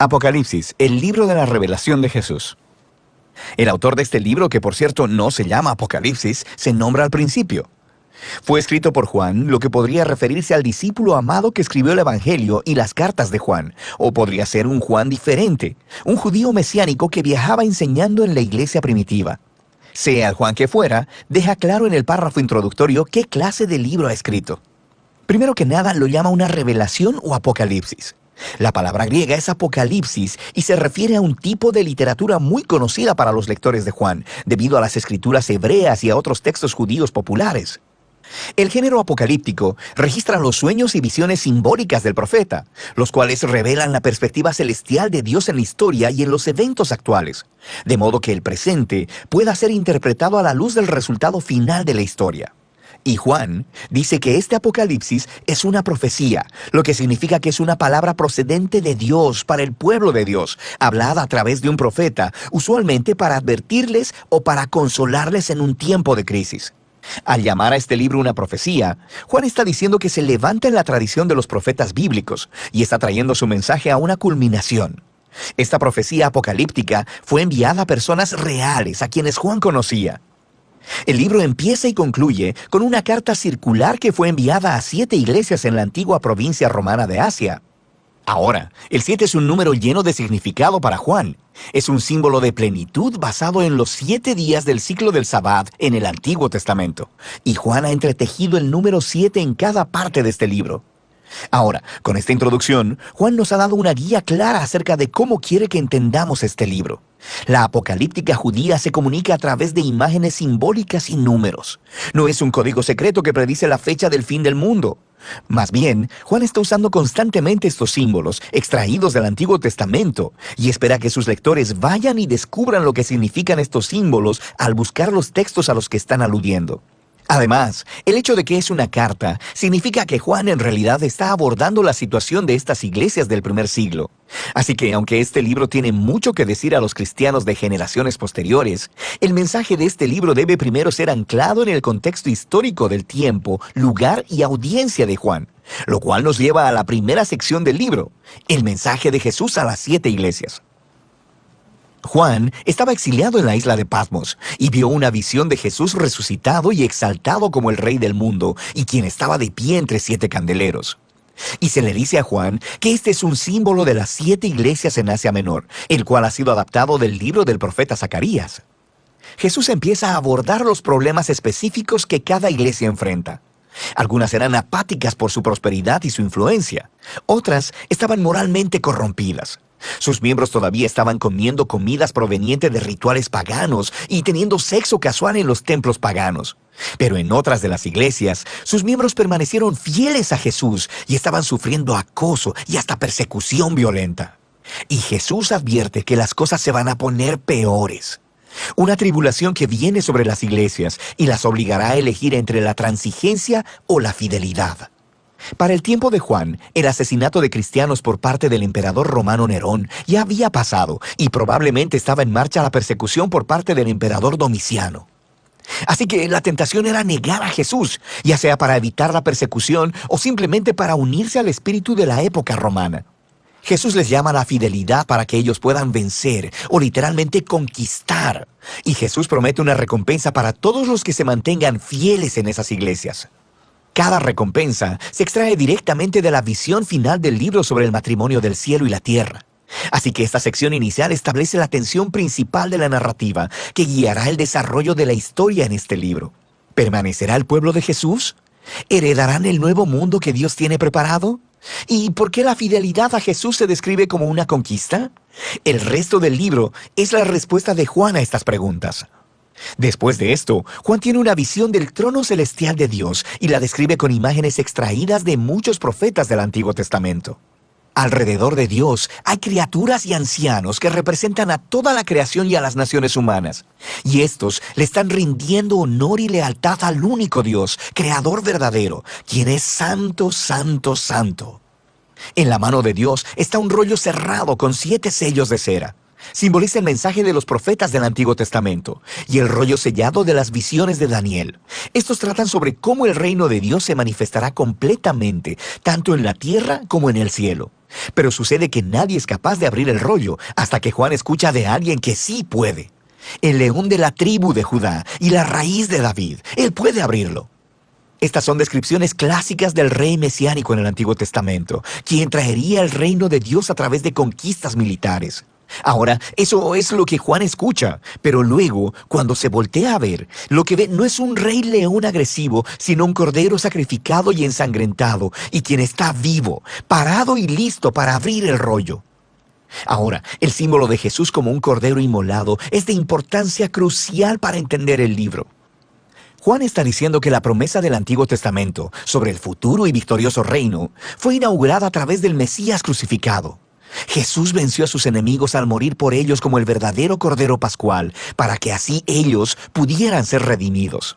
Apocalipsis, el libro de la revelación de Jesús. El autor de este libro, que por cierto no se llama Apocalipsis, se nombra al principio. Fue escrito por Juan, lo que podría referirse al discípulo amado que escribió el Evangelio y las cartas de Juan, o podría ser un Juan diferente, un judío mesiánico que viajaba enseñando en la iglesia primitiva. Sea el Juan que fuera, deja claro en el párrafo introductorio qué clase de libro ha escrito. Primero que nada, lo llama una revelación o apocalipsis. La palabra griega es apocalipsis y se refiere a un tipo de literatura muy conocida para los lectores de Juan, debido a las escrituras hebreas y a otros textos judíos populares. El género apocalíptico registra los sueños y visiones simbólicas del profeta, los cuales revelan la perspectiva celestial de Dios en la historia y en los eventos actuales, de modo que el presente pueda ser interpretado a la luz del resultado final de la historia. Y Juan dice que este apocalipsis es una profecía, lo que significa que es una palabra procedente de Dios para el pueblo de Dios, hablada a través de un profeta, usualmente para advertirles o para consolarles en un tiempo de crisis. Al llamar a este libro una profecía, Juan está diciendo que se levanta en la tradición de los profetas bíblicos y está trayendo su mensaje a una culminación. Esta profecía apocalíptica fue enviada a personas reales a quienes Juan conocía. El libro empieza y concluye con una carta circular que fue enviada a 7 iglesias en la antigua provincia romana de Asia. Ahora, el 7 es un número lleno de significado para Juan. Es un símbolo de plenitud basado en los 7 días del ciclo del Sabbat en el Antiguo Testamento. Y Juan ha entretejido el número 7 en cada parte de este libro. Ahora, con esta introducción, Juan nos ha dado una guía clara acerca de cómo quiere que entendamos este libro. La apocalíptica judía se comunica a través de imágenes simbólicas y números. No es un código secreto que predice la fecha del fin del mundo. Más bien, Juan está usando constantemente estos símbolos, extraídos del Antiguo Testamento, y espera que sus lectores vayan y descubran lo que significan estos símbolos al buscar los textos a los que están aludiendo. Además, el hecho de que es una carta significa que Juan en realidad está abordando la situación de estas iglesias del primer siglo. Así que, aunque este libro tiene mucho que decir a los cristianos de generaciones posteriores, el mensaje de este libro debe primero ser anclado en el contexto histórico del tiempo, lugar y audiencia de Juan, lo cual nos lleva a la primera sección del libro, el mensaje de Jesús a las 7 iglesias. Juan estaba exiliado en la isla de Patmos y vio una visión de Jesús resucitado y exaltado como el Rey del mundo y quien estaba de pie entre 7 candeleros. Y se le dice a Juan que este es un símbolo de las 7 iglesias en Asia Menor, el cual ha sido adaptado del libro del profeta Zacarías. Jesús empieza a abordar los problemas específicos que cada iglesia enfrenta. Algunas eran apáticas por su prosperidad y su influencia. Otras estaban moralmente corrompidas. Sus miembros todavía estaban comiendo comidas provenientes de rituales paganos y teniendo sexo casual en los templos paganos. Pero en otras de las iglesias, sus miembros permanecieron fieles a Jesús y estaban sufriendo acoso y hasta persecución violenta. Y Jesús advierte que las cosas se van a poner peores. Una tribulación que viene sobre las iglesias y las obligará a elegir entre la transigencia o la fidelidad. Para el tiempo de Juan, el asesinato de cristianos por parte del emperador romano Nerón ya había pasado y probablemente estaba en marcha la persecución por parte del emperador Domiciano. Así que la tentación era negar a Jesús, ya sea para evitar la persecución o simplemente para unirse al espíritu de la época romana. Jesús les llama a la fidelidad para que ellos puedan vencer o literalmente conquistar. Y Jesús promete una recompensa para todos los que se mantengan fieles en esas iglesias. Cada recompensa se extrae directamente de la visión final del libro sobre el matrimonio del cielo y la tierra. Así que esta sección inicial establece la tensión principal de la narrativa que guiará el desarrollo de la historia en este libro. ¿Permanecerá el pueblo de Jesús? ¿Heredarán el nuevo mundo que Dios tiene preparado? ¿Y por qué la fidelidad a Jesús se describe como una conquista? El resto del libro es la respuesta de Juan a estas preguntas. Después de esto, Juan tiene una visión del trono celestial de Dios y la describe con imágenes extraídas de muchos profetas del Antiguo Testamento. Alrededor de Dios hay criaturas y ancianos que representan a toda la creación y a las naciones humanas. Y estos le están rindiendo honor y lealtad al único Dios, Creador verdadero, quien es santo, santo, santo. En la mano de Dios está un rollo cerrado con 7 sellos de cera. Simboliza el mensaje de los profetas del Antiguo Testamento y el rollo sellado de las visiones de Daniel. Estos tratan sobre cómo el reino de Dios se manifestará completamente, tanto en la tierra como en el cielo. Pero sucede que nadie es capaz de abrir el rollo hasta que Juan escucha de alguien que sí puede. El león de la tribu de Judá y la raíz de David. Él puede abrirlo. Estas son descripciones clásicas del rey mesiánico en el Antiguo Testamento, quien traería el reino de Dios a través de conquistas militares. Ahora, eso es lo que Juan escucha, pero luego, cuando se voltea a ver, lo que ve no es un rey león agresivo, sino un cordero sacrificado y ensangrentado, y quien está vivo, parado y listo para abrir el rollo. Ahora, el símbolo de Jesús como un cordero inmolado es de importancia crucial para entender el libro. Juan está diciendo que la promesa del Antiguo Testamento sobre el futuro y victorioso reino fue inaugurada a través del Mesías crucificado. Jesús venció a sus enemigos al morir por ellos como el verdadero Cordero Pascual, para que así ellos pudieran ser redimidos.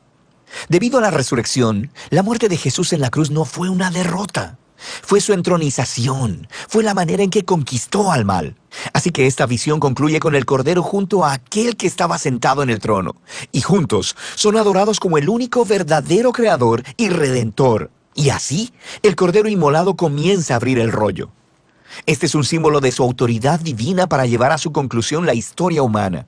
Debido a la resurrección, la muerte de Jesús en la cruz no fue una derrota. Fue su entronización, fue la manera en que conquistó al mal. Así que esta visión concluye con el Cordero junto a aquel que estaba sentado en el trono. Y juntos son adorados como el único verdadero Creador y Redentor. Y así, el Cordero inmolado comienza a abrir el rollo. Este es un símbolo de su autoridad divina para llevar a su conclusión la historia humana.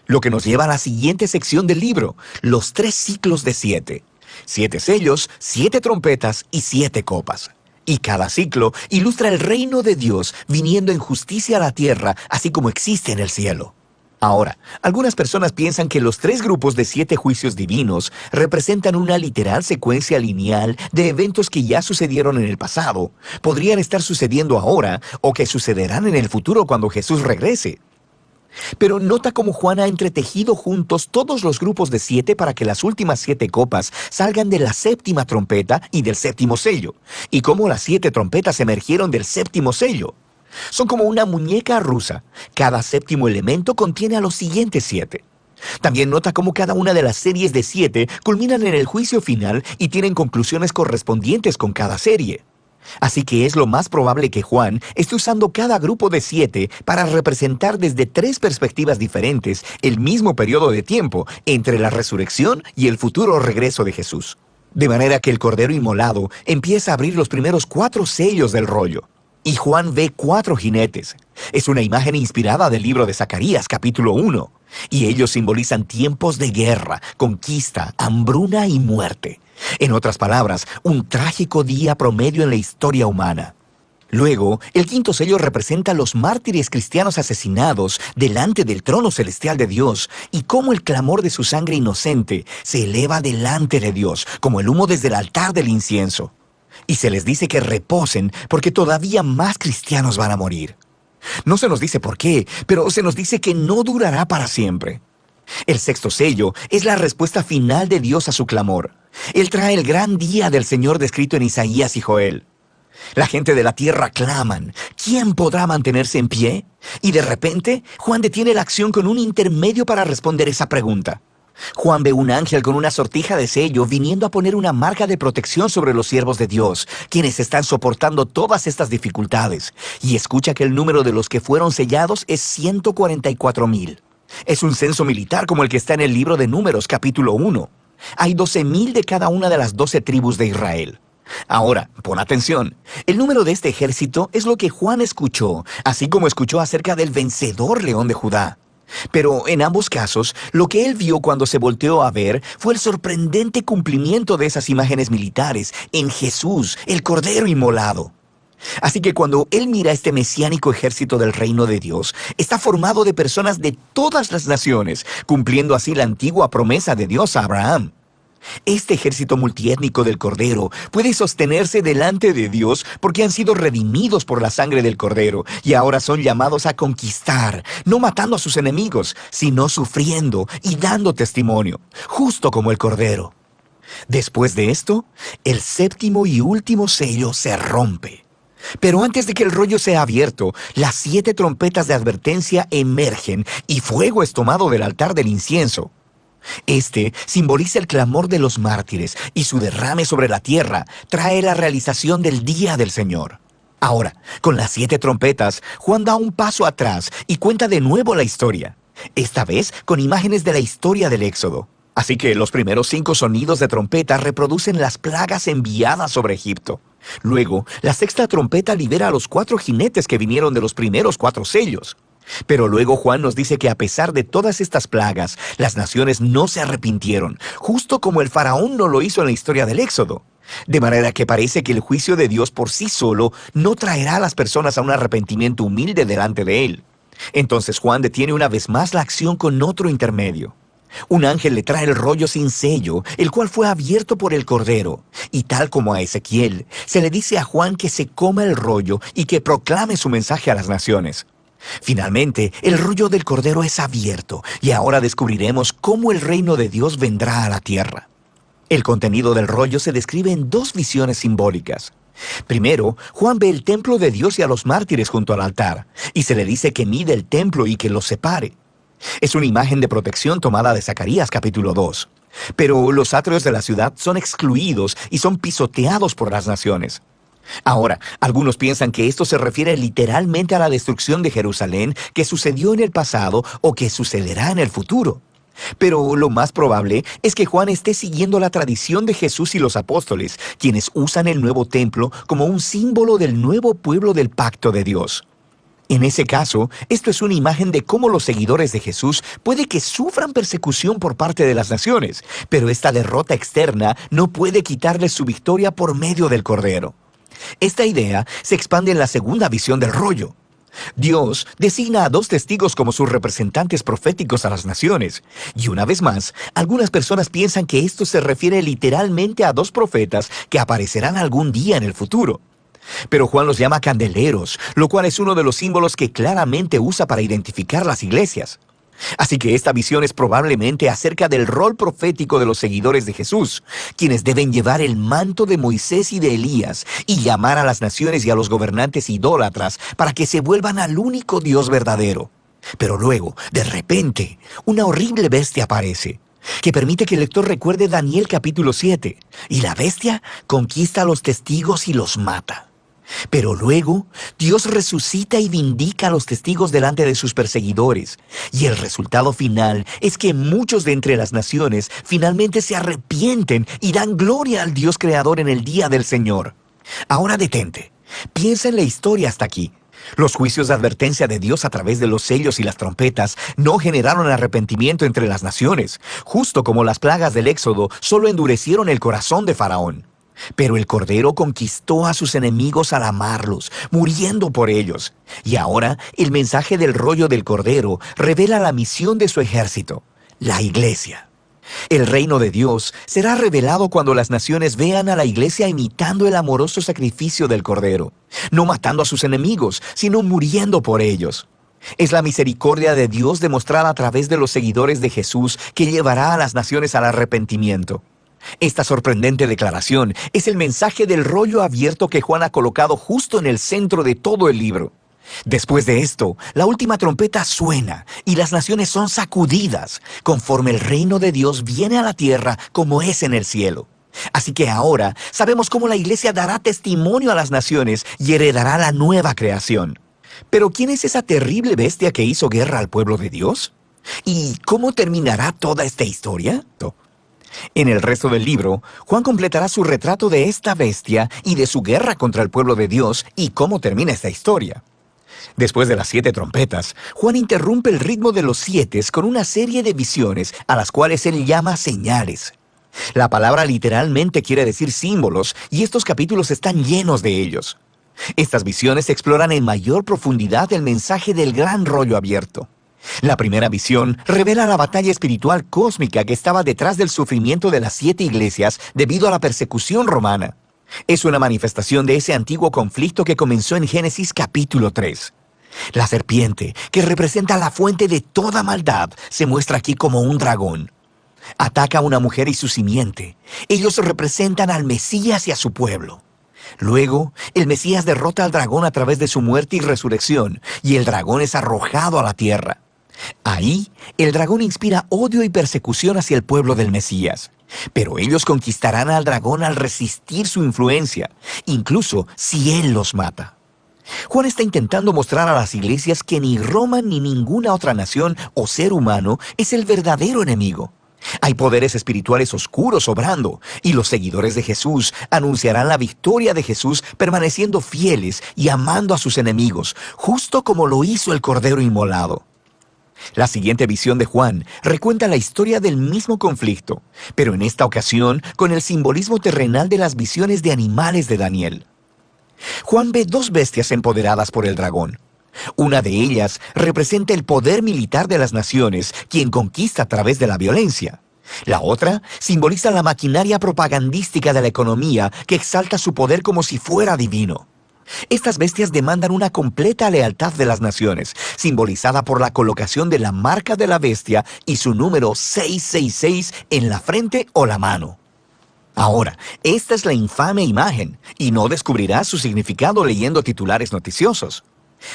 Lo que nos lleva a la siguiente sección del libro, los 3 ciclos de 7. 7 sellos, 7 trompetas y 7 copas. Y cada ciclo ilustra el reino de Dios viniendo en justicia a la tierra, así como existe en el cielo. Ahora, algunas personas piensan que los 3 grupos de 7 juicios divinos representan una literal secuencia lineal de eventos que ya sucedieron en el pasado, podrían estar sucediendo ahora o que sucederán en el futuro cuando Jesús regrese. Pero nota cómo Juan ha entretejido juntos todos los grupos de 7 para que las últimas 7 copas salgan de la 7ª trompeta y del 7º sello, y cómo las 7 trompetas emergieron del 7º sello. Son como una muñeca rusa. Cada 7º elemento contiene a los siguientes 7. También nota cómo cada una de las series de 7 culminan en el juicio final y tienen conclusiones correspondientes con cada serie. Así que es lo más probable que Juan esté usando cada grupo de 7 para representar desde 3 perspectivas diferentes el mismo periodo de tiempo entre la resurrección y el futuro regreso de Jesús. De manera que el Cordero inmolado empieza a abrir los primeros 4 sellos del rollo. Y Juan ve 4 jinetes. Es una imagen inspirada del libro de Zacarías, capítulo 1. Y ellos simbolizan tiempos de guerra, conquista, hambruna y muerte. En otras palabras, un trágico día promedio en la historia humana. Luego, el 5º sello representa a los mártires cristianos asesinados delante del trono celestial de Dios y cómo el clamor de su sangre inocente se eleva delante de Dios, como el humo desde el altar del incienso. Y se les dice que reposen porque todavía más cristianos van a morir. No se nos dice por qué, pero se nos dice que no durará para siempre. El 6º sello es la respuesta final de Dios a su clamor. Él trae el gran día del Señor descrito en Isaías y Joel. La gente de la tierra claman, ¿quién podrá mantenerse en pie? Y de repente, Juan detiene la acción con un intermedio para responder esa pregunta. Juan ve un ángel con una sortija de sello viniendo a poner una marca de protección sobre los siervos de Dios, quienes están soportando todas estas dificultades, y escucha que el número de los que fueron sellados es 144,000. Es un censo militar como el que está en el libro de Números, capítulo 1. Hay 12,000 de cada una de las 12 tribus de Israel. Ahora, pon atención. El número de este ejército es lo que Juan escuchó, así como escuchó acerca del vencedor león de Judá. Pero en ambos casos, lo que él vio cuando se volteó a ver fue el sorprendente cumplimiento de esas imágenes militares en Jesús, el Cordero inmolado. Así que cuando él mira este mesiánico ejército del reino de Dios, está formado de personas de todas las naciones, cumpliendo así la antigua promesa de Dios a Abraham. Este ejército multiétnico del Cordero puede sostenerse delante de Dios porque han sido redimidos por la sangre del Cordero y ahora son llamados a conquistar, no matando a sus enemigos, sino sufriendo y dando testimonio, justo como el Cordero. Después de esto, el 7º y último sello se rompe. Pero antes de que el rollo sea abierto, las 7 trompetas de advertencia emergen y fuego es tomado del altar del incienso. Este simboliza el clamor de los mártires y su derrame sobre la tierra trae la realización del día del Señor. Ahora, con las 7 trompetas, Juan da un paso atrás y cuenta de nuevo la historia, esta vez con imágenes de la historia del Éxodo. Así que los primeros 5 sonidos de trompeta reproducen las plagas enviadas sobre Egipto. Luego, la sexta trompeta libera a los 4 jinetes que vinieron de los primeros 4 sellos. Pero luego Juan nos dice que a pesar de todas estas plagas, las naciones no se arrepintieron, justo como el faraón no lo hizo en la historia del Éxodo. De manera que parece que el juicio de Dios por sí solo no traerá a las personas a un arrepentimiento humilde delante de él. Entonces Juan detiene una vez más la acción con otro intermedio. Un ángel le trae el rollo sin sello, el cual fue abierto por el Cordero. Y tal como a Ezequiel, se le dice a Juan que se coma el rollo y que proclame su mensaje a las naciones. Finalmente, el rollo del Cordero es abierto, y ahora descubriremos cómo el reino de Dios vendrá a la tierra. El contenido del rollo se describe en 2 visiones simbólicas. Primero, Juan ve el templo de Dios y a los mártires junto al altar, y se le dice que mide el templo y que los separe. Es una imagen de protección tomada de Zacarías capítulo 2. Pero los atrios de la ciudad son excluidos y son pisoteados por las naciones. Ahora, algunos piensan que esto se refiere literalmente a la destrucción de Jerusalén que sucedió en el pasado o que sucederá en el futuro. Pero lo más probable es que Juan esté siguiendo la tradición de Jesús y los apóstoles, quienes usan el nuevo templo como un símbolo del nuevo pueblo del pacto de Dios. En ese caso, esto es una imagen de cómo los seguidores de Jesús puede que sufran persecución por parte de las naciones, pero esta derrota externa no puede quitarles su victoria por medio del Cordero. Esta idea se expande en la segunda visión del rollo. Dios designa a 2 testigos como sus representantes proféticos a las naciones. Y una vez más, algunas personas piensan que esto se refiere literalmente a 2 profetas que aparecerán algún día en el futuro. Pero Juan los llama candeleros, lo cual es uno de los símbolos que claramente usa para identificar las iglesias. Así que esta visión es probablemente acerca del rol profético de los seguidores de Jesús, quienes deben llevar el manto de Moisés y de Elías y llamar a las naciones y a los gobernantes idólatras para que se vuelvan al único Dios verdadero. Pero luego, de repente, una horrible bestia aparece, que permite que el lector recuerde Daniel capítulo 7, y la bestia conquista a los testigos y los mata. Pero luego, Dios resucita y vindica a los testigos delante de sus perseguidores. Y el resultado final es que muchos de entre las naciones finalmente se arrepienten y dan gloria al Dios creador en el día del Señor. Ahora detente. Piensa en la historia hasta aquí. Los juicios de advertencia de Dios a través de los sellos y las trompetas no generaron arrepentimiento entre las naciones, justo como las plagas del Éxodo solo endurecieron el corazón de Faraón. Pero el Cordero conquistó a sus enemigos al amarlos, muriendo por ellos. Y ahora el mensaje del rollo del Cordero revela la misión de su ejército, la Iglesia. El reino de Dios será revelado cuando las naciones vean a la Iglesia imitando el amoroso sacrificio del Cordero, no matando a sus enemigos, sino muriendo por ellos. Es la misericordia de Dios demostrada a través de los seguidores de Jesús que llevará a las naciones al arrepentimiento. Esta sorprendente declaración es el mensaje del rollo abierto que Juan ha colocado justo en el centro de todo el libro. Después de esto, la última trompeta suena y las naciones son sacudidas, conforme el reino de Dios viene a la tierra como es en el cielo. Así que ahora sabemos cómo la Iglesia dará testimonio a las naciones y heredará la nueva creación. Pero ¿quién es esa terrible bestia que hizo guerra al pueblo de Dios? ¿Y cómo terminará toda esta historia? En el resto del libro, Juan completará su retrato de esta bestia y de su guerra contra el pueblo de Dios y cómo termina esta historia. Después de las 7 trompetas, Juan interrumpe el ritmo de los 7 con una serie de visiones a las cuales él llama señales. La palabra literalmente quiere decir símbolos y estos capítulos están llenos de ellos. Estas visiones exploran en mayor profundidad el mensaje del gran rollo abierto. La primera visión revela la batalla espiritual cósmica que estaba detrás del sufrimiento de las 7 iglesias debido a la persecución romana. Es una manifestación de ese antiguo conflicto que comenzó en Génesis capítulo 3. La serpiente, que representa la fuente de toda maldad, se muestra aquí como un dragón. Ataca a una mujer y su simiente. Ellos representan al Mesías y a su pueblo. Luego, el Mesías derrota al dragón a través de su muerte y resurrección, y el dragón es arrojado a la tierra. Ahí, el dragón inspira odio y persecución hacia el pueblo del Mesías. Pero ellos conquistarán al dragón al resistir su influencia, incluso si él los mata. Juan está intentando mostrar a las iglesias que ni Roma ni ninguna otra nación o ser humano es el verdadero enemigo. Hay poderes espirituales oscuros obrando, y los seguidores de Jesús anunciarán la victoria de Jesús permaneciendo fieles y amando a sus enemigos, justo como lo hizo el Cordero inmolado. La siguiente visión de Juan recuenta la historia del mismo conflicto, pero en esta ocasión con el simbolismo terrenal de las visiones de animales de Daniel. Juan ve dos bestias empoderadas por el dragón. Una de ellas representa el poder militar de las naciones, quien conquista a través de la violencia. La otra simboliza la maquinaria propagandística de la economía que exalta su poder como si fuera divino. Estas bestias demandan una completa lealtad de las naciones, simbolizada por la colocación de la marca de la bestia y su número 666 en la frente o la mano. Ahora, esta es la infame imagen, y no descubrirás su significado leyendo titulares noticiosos.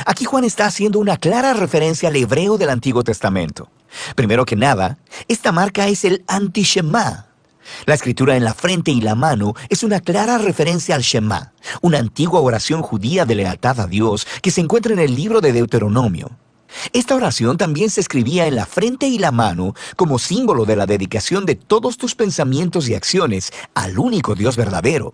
Aquí Juan está haciendo una clara referencia al hebreo del Antiguo Testamento. Primero que nada, esta marca es el anti-Shema. La escritura en la frente y la mano es una clara referencia al Shema, una antigua oración judía de lealtad a Dios que se encuentra en el libro de Deuteronomio. Esta oración también se escribía en la frente y la mano como símbolo de la dedicación de todos tus pensamientos y acciones al único Dios verdadero.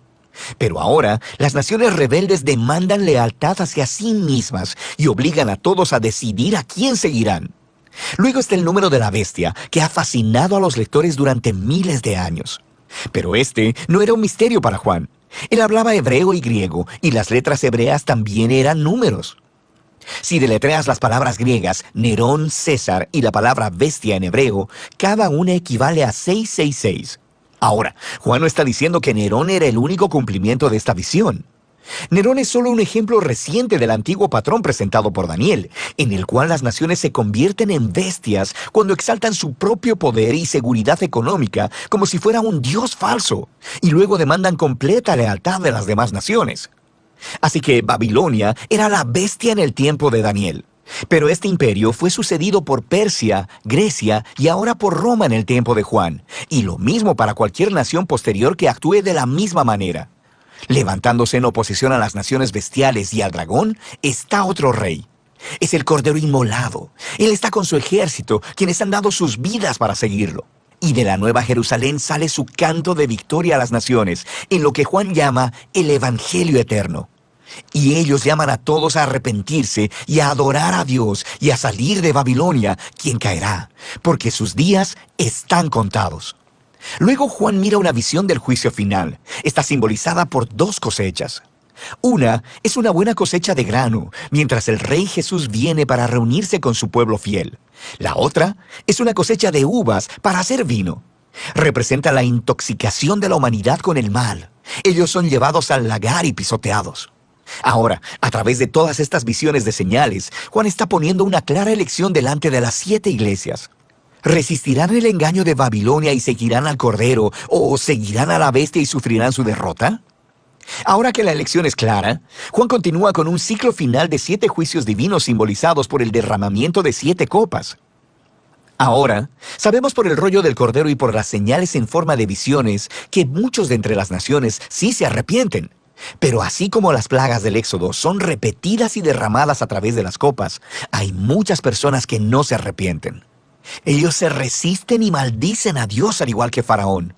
Pero ahora, las naciones rebeldes demandan lealtad hacia sí mismas y obligan a todos a decidir a quién seguirán. Luego está el número de la bestia, que ha fascinado a los lectores durante miles de años. Pero este no era un misterio para Juan. Él hablaba hebreo y griego, y las letras hebreas también eran números. Si deletreas las palabras griegas, Nerón, César y la palabra bestia en hebreo, cada una equivale a 666. Ahora, Juan no está diciendo que Nerón era el único cumplimiento de esta visión. Nerón es solo un ejemplo reciente del antiguo patrón presentado por Daniel, en el cual las naciones se convierten en bestias cuando exaltan su propio poder y seguridad económica como si fuera un dios falso, y luego demandan completa lealtad de las demás naciones. Así que Babilonia era la bestia en el tiempo de Daniel. Pero este imperio fue sucedido por Persia, Grecia y ahora por Roma en el tiempo de Juan, y lo mismo para cualquier nación posterior que actúe de la misma manera. Levantándose en oposición a las naciones bestiales y al dragón, está otro rey. Es el Cordero inmolado. Él está con su ejército, quienes han dado sus vidas para seguirlo. Y de la Nueva Jerusalén sale su canto de victoria a las naciones, en lo que Juan llama el Evangelio eterno. Y ellos llaman a todos a arrepentirse y a adorar a Dios y a salir de Babilonia, quien caerá, porque sus días están contados. Luego Juan mira una visión del juicio final. Está simbolizada por dos cosechas. Una es una buena cosecha de grano, mientras el Rey Jesús viene para reunirse con su pueblo fiel. La otra es una cosecha de uvas para hacer vino. Representa la intoxicación de la humanidad con el mal. Ellos son llevados al lagar y pisoteados. Ahora, a través de todas estas visiones de señales, Juan está poniendo una clara elección delante de las 7 iglesias. ¿Resistirán el engaño de Babilonia y seguirán al Cordero, o seguirán a la bestia y sufrirán su derrota? Ahora que la elección es clara, Juan continúa con un ciclo final de 7 juicios divinos simbolizados por el derramamiento de 7 copas. Ahora, sabemos por el rollo del Cordero y por las señales en forma de visiones que muchos de entre las naciones sí se arrepienten. Pero así como las plagas del Éxodo son repetidas y derramadas a través de las copas, hay muchas personas que no se arrepienten. Ellos se resisten y maldicen a Dios al igual que Faraón.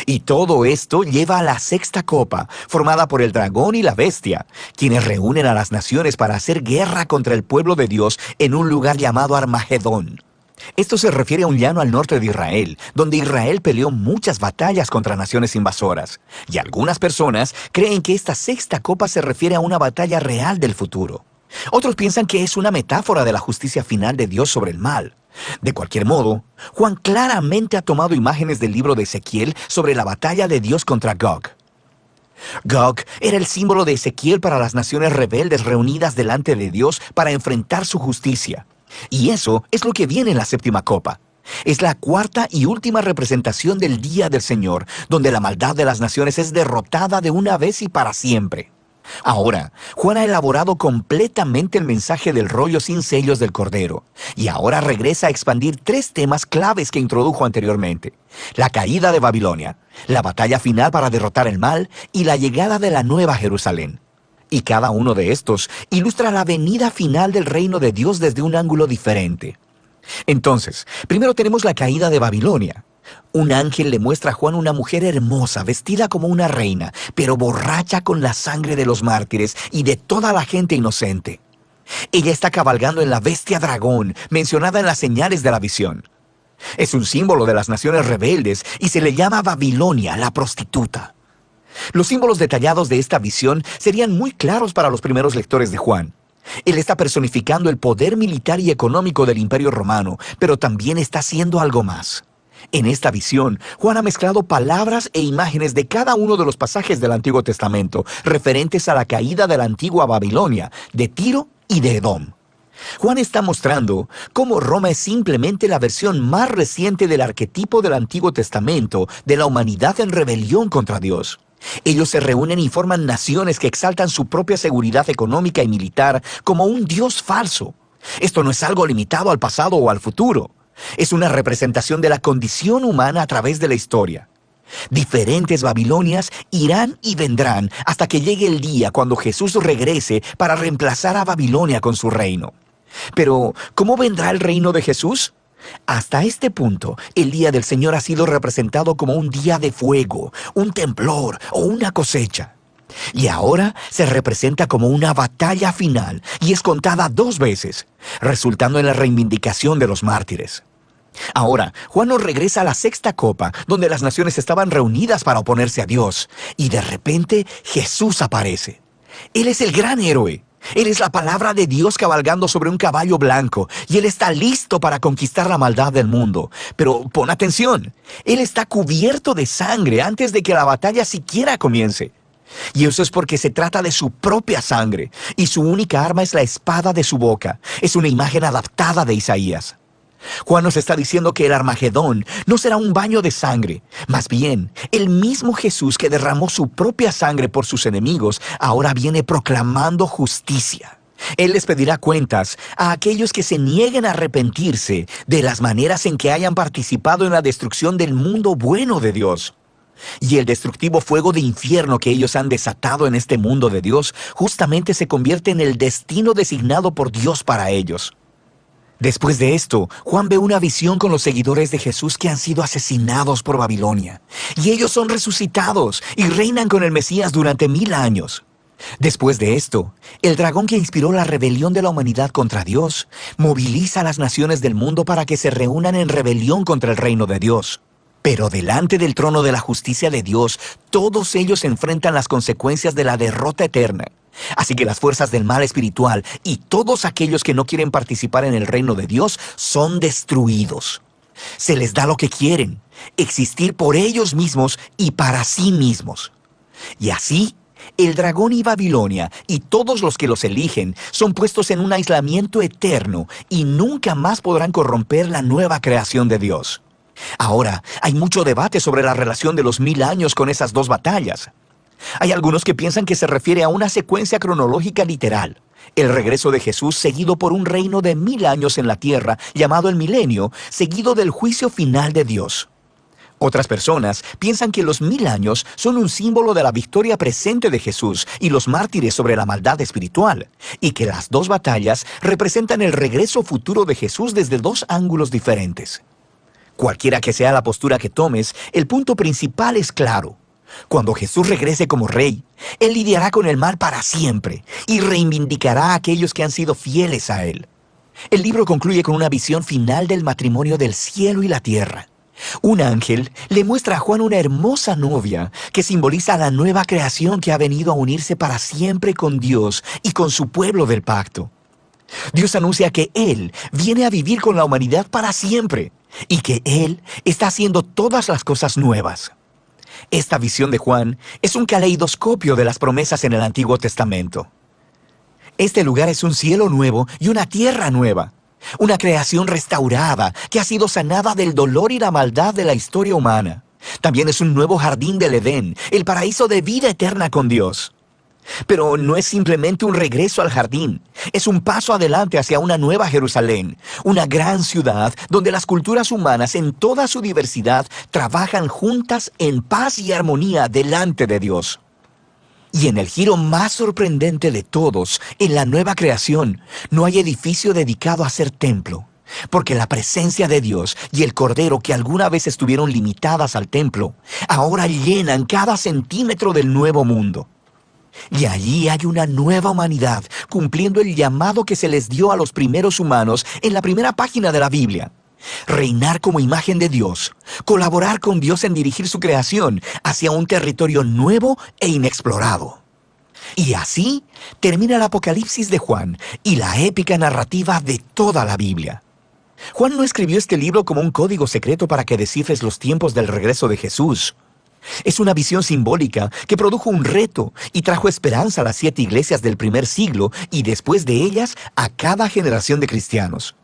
Y todo esto lleva a la 6ª copa, formada por el dragón y la bestia, quienes reúnen a las naciones para hacer guerra contra el pueblo de Dios en un lugar llamado Armagedón. Esto se refiere a un llano al norte de Israel, donde Israel peleó muchas batallas contra naciones invasoras. Y algunas personas creen que esta 6ª copa se refiere a una batalla real del futuro. Otros piensan que es una metáfora de la justicia final de Dios sobre el mal. De cualquier modo, Juan claramente ha tomado imágenes del libro de Ezequiel sobre la batalla de Dios contra Gog. Gog era el símbolo de Ezequiel para las naciones rebeldes reunidas delante de Dios para enfrentar su justicia. Y eso es lo que viene en la 7ª copa. Es la 4ª y última representación del día del Señor, donde la maldad de las naciones es derrotada de una vez y para siempre. Ahora, Juan ha elaborado completamente el mensaje del rollo sin sellos del Cordero, y ahora regresa a expandir 3 temas claves que introdujo anteriormente: la caída de Babilonia, la batalla final para derrotar el mal y la llegada de la Nueva Jerusalén. Y cada uno de estos ilustra la venida final del reino de Dios desde un ángulo diferente. Entonces, primero tenemos la caída de Babilonia. Un ángel le muestra a Juan una mujer hermosa, vestida como una reina, pero borracha con la sangre de los mártires y de toda la gente inocente. Ella está cabalgando en la bestia dragón, mencionada en las señales de la visión. Es un símbolo de las naciones rebeldes y se le llama Babilonia, la prostituta. Los símbolos detallados de esta visión serían muy claros para los primeros lectores de Juan. Él está personificando el poder militar y económico del Imperio Romano, pero también está haciendo algo más. En esta visión, Juan ha mezclado palabras e imágenes de cada uno de los pasajes del Antiguo Testamento, referentes a la caída de la antigua Babilonia, de Tiro y de Edom. Juan está mostrando cómo Roma es simplemente la versión más reciente del arquetipo del Antiguo Testamento de la humanidad en rebelión contra Dios. Ellos se reúnen y forman naciones que exaltan su propia seguridad económica y militar como un Dios falso. Esto no es algo limitado al pasado o al futuro. Es una representación de la condición humana a través de la historia. Diferentes Babilonias irán y vendrán hasta que llegue el día cuando Jesús regrese para reemplazar a Babilonia con su reino. Pero, ¿cómo vendrá el reino de Jesús? Hasta este punto, el día del Señor ha sido representado como un día de fuego, un temblor o una cosecha. Y ahora se representa como una batalla final y es contada 2 veces, resultando en la reivindicación de los mártires. Ahora, Juan nos regresa a la 6ª copa, donde las naciones estaban reunidas para oponerse a Dios, y de repente Jesús aparece. Él es el gran héroe. Él es la palabra de Dios cabalgando sobre un caballo blanco, y Él está listo para conquistar la maldad del mundo. Pero pon atención, Él está cubierto de sangre antes de que la batalla siquiera comience. Y eso es porque se trata de su propia sangre, y su única arma es la espada de su boca. Es una imagen adaptada de Isaías. Juan nos está diciendo que el Armagedón no será un baño de sangre. Más bien, el mismo Jesús que derramó su propia sangre por sus enemigos, ahora viene proclamando justicia. Él les pedirá cuentas a aquellos que se nieguen a arrepentirse de las maneras en que hayan participado en la destrucción del mundo bueno de Dios. Y el destructivo fuego de infierno que ellos han desatado en este mundo de Dios justamente se convierte en el destino designado por Dios para ellos. Después de esto, Juan ve una visión con los seguidores de Jesús que han sido asesinados por Babilonia. Y ellos son resucitados y reinan con el Mesías durante 1000 años. Después de esto, el dragón que inspiró la rebelión de la humanidad contra Dios, moviliza a las naciones del mundo para que se reúnan en rebelión contra el reino de Dios. Pero delante del trono de la justicia de Dios, todos ellos enfrentan las consecuencias de la derrota eterna. Así que las fuerzas del mal espiritual y todos aquellos que no quieren participar en el reino de Dios son destruidos. Se les da lo que quieren, existir por ellos mismos y para sí mismos. Y así, el dragón y Babilonia y todos los que los eligen son puestos en un aislamiento eterno y nunca más podrán corromper la nueva creación de Dios. Ahora, hay mucho debate sobre la relación de los 1000 años con esas 2 batallas. Hay algunos que piensan que se refiere a una secuencia cronológica literal, el regreso de Jesús seguido por un reino de 1000 años en la tierra, llamado el milenio, seguido del juicio final de Dios. Otras personas piensan que los 1000 años son un símbolo de la victoria presente de Jesús y los mártires sobre la maldad espiritual, y que las 2 batallas representan el regreso futuro de Jesús desde 2 ángulos diferentes. Cualquiera que sea la postura que tomes, el punto principal es claro. Cuando Jesús regrese como rey, Él lidiará con el mal para siempre y reivindicará a aquellos que han sido fieles a Él. El libro concluye con una visión final del matrimonio del cielo y la tierra. Un ángel le muestra a Juan una hermosa novia que simboliza la nueva creación que ha venido a unirse para siempre con Dios y con su pueblo del pacto. Dios anuncia que Él viene a vivir con la humanidad para siempre y que Él está haciendo todas las cosas nuevas. Esta visión de Juan es un caleidoscopio de las promesas en el Antiguo Testamento. Este lugar es un cielo nuevo y una tierra nueva, una creación restaurada que ha sido sanada del dolor y la maldad de la historia humana. También es un nuevo jardín del Edén, el paraíso de vida eterna con Dios. Pero no es simplemente un regreso al jardín, es un paso adelante hacia una nueva Jerusalén, una gran ciudad donde las culturas humanas en toda su diversidad trabajan juntas en paz y armonía delante de Dios. Y en el giro más sorprendente de todos, en la nueva creación, no hay edificio dedicado a ser templo, Porque la presencia de Dios y el Cordero, que alguna vez estuvieron limitadas al templo, ahora llenan cada centímetro del nuevo mundo. Y allí hay una nueva humanidad cumpliendo el llamado que se les dio a los primeros humanos en la primera página de la Biblia. Reinar como imagen de Dios, colaborar con Dios en dirigir su creación hacia un territorio nuevo e inexplorado. Y así termina el Apocalipsis de Juan y la épica narrativa de toda la Biblia. Juan no escribió este libro como un código secreto para que descifres los tiempos del regreso de Jesús. Es una visión simbólica que produjo un reto y trajo esperanza a las 7 iglesias del primer siglo y después de ellas a cada generación de cristianos.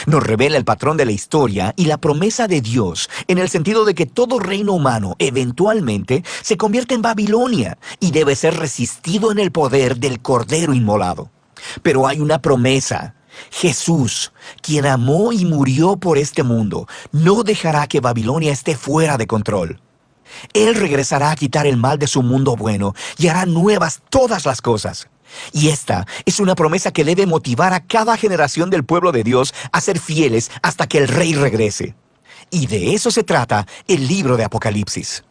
Nos revela el patrón de la historia y la promesa de Dios en el sentido de que todo reino humano eventualmente se convierte en Babilonia y debe ser resistido en el poder del Cordero inmolado. Pero hay una promesa. Jesús, quien amó y murió por este mundo, no dejará que Babilonia esté fuera de control. Él regresará a quitar el mal de su mundo bueno y hará nuevas todas las cosas. Y esta es una promesa que debe motivar a cada generación del pueblo de Dios a ser fieles hasta que el Rey regrese. Y de eso se trata el libro de Apocalipsis.